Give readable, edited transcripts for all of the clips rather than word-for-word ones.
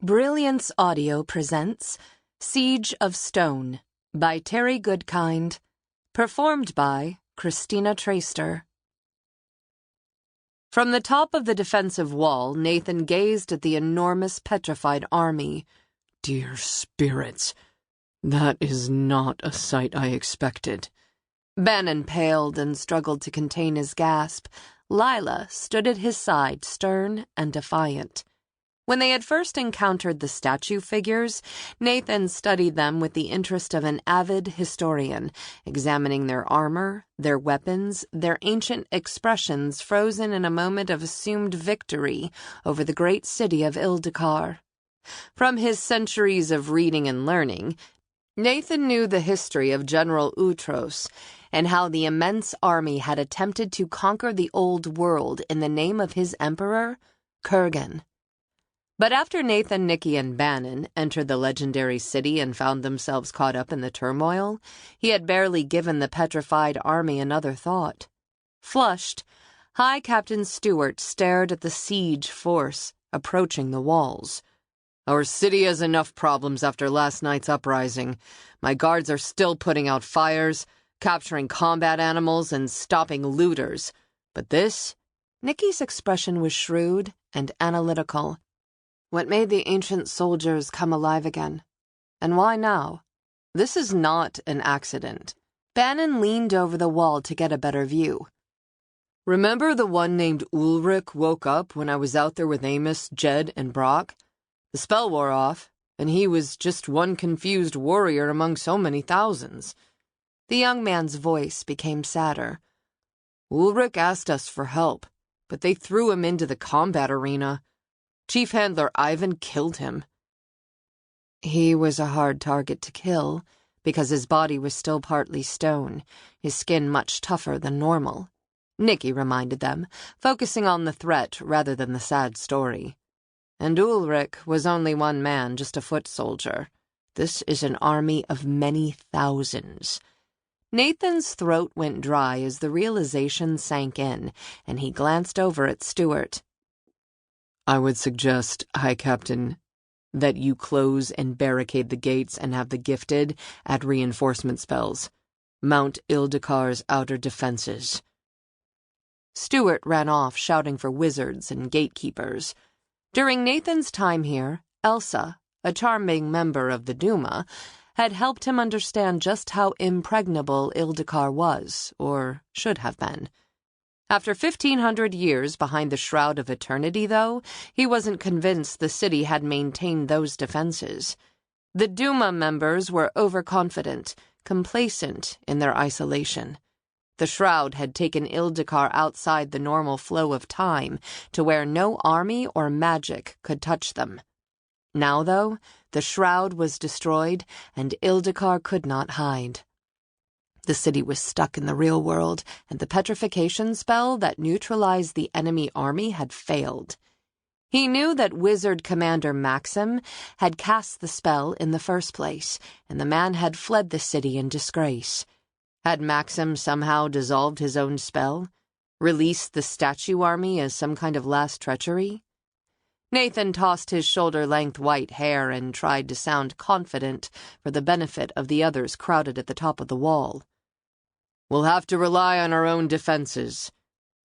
Brilliance Audio presents Siege of Stone by Terry Goodkind, performed by Christina Traister. From the top of the defensive wall, Nathan gazed at the enormous petrified army. Dear spirits, that is not a sight I expected. Bannon paled and struggled to contain his gasp. Lila stood at his side, stern and defiant. When they had first encountered the statue figures, Nathan studied them with the interest of an avid historian, examining their armor, their weapons, their ancient expressions frozen in a moment of assumed victory over the great city of Ildakar. From his centuries of reading and learning, Nathan knew the history of General Utros and how the immense army had attempted to conquer the old world in the name of his emperor, Kurgan. But after Nathan, Nicci, and Bannon entered the legendary city and found themselves caught up in the turmoil, he had barely given the petrified army another thought. Flushed, High Captain Stewart stared at the siege force approaching the walls. Our city has enough problems after last night's uprising. My guards are still putting out fires, capturing combat animals, and stopping looters. But this? Nicci's expression was shrewd and analytical. What made the ancient soldiers come alive again? And why now? This is not an accident. Bannon leaned over the wall to get a better view. Remember the one named Ulrich woke up when I was out there with Amos, Jed, and Brock? The spell wore off, and he was just one confused warrior among so many thousands. The young man's voice became sadder. Ulrich asked us for help, but they threw him into the combat arena. Chief Handler Ivan killed him. He was a hard target to kill, because his body was still partly stone, his skin much tougher than normal. Nicci reminded them, focusing on the threat rather than the sad story. And Ulrich was only one man, just a foot soldier. This is an army of many thousands. Nathan's throat went dry as the realization sank in, and he glanced over at Stewart. I would suggest, High Captain, that you close and barricade the gates and have the gifted add reinforcement spells. Mount Ildakar's outer defenses. Stewart ran off, shouting for wizards and gatekeepers. During Nathan's time here, Elsa, a charming member of the Duma, had helped him understand just how impregnable Ildakar was, or should have been. After 1,500 years behind the Shroud of Eternity, though, he wasn't convinced the city had maintained those defenses. The Duma members were overconfident, complacent in their isolation. The Shroud had taken Ildakar outside the normal flow of time, to where no army or magic could touch them. Now, though, the Shroud was destroyed, and Ildakar could not hide. The city was stuck in the real world, and the petrification spell that neutralized the enemy army had failed. He knew that Wizard Commander Maxim had cast the spell in the first place, and the man had fled the city in disgrace. Had Maxim somehow dissolved his own spell? Released the statue army as some kind of last treachery? Nathan tossed his shoulder-length white hair and tried to sound confident for the benefit of the others crowded at the top of the wall. We'll have to rely on our own defenses.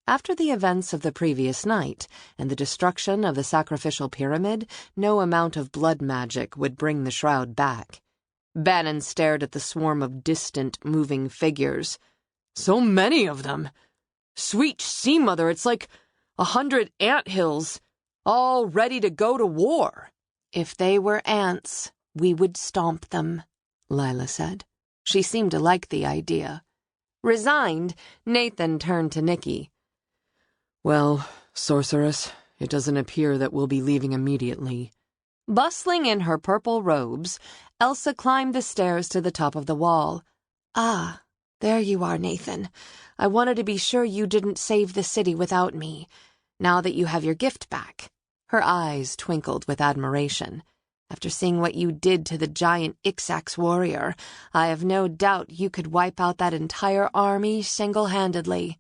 After the events of the previous night and the destruction of the sacrificial pyramid, no amount of blood magic would bring the Shroud back. Bannon stared at the swarm of distant, moving figures. So many of them! Sweet Sea-Mother, it's like 100 anthills, all ready to go to war. If they were ants, we would stomp them, Lila said. She seemed to like the idea. Resigned, Nathan turned to Nicci. Well, Sorceress, it doesn't appear that we'll be leaving immediately. Bustling in her purple robes, Elsa climbed the stairs to the top of the wall. Ah, there you are, Nathan. I wanted to be sure you didn't save the city without me. Now that you have your gift back. Her eyes twinkled with admiration. After seeing what you did to the giant Ixax warrior, I have no doubt you could wipe out that entire army single-handedly.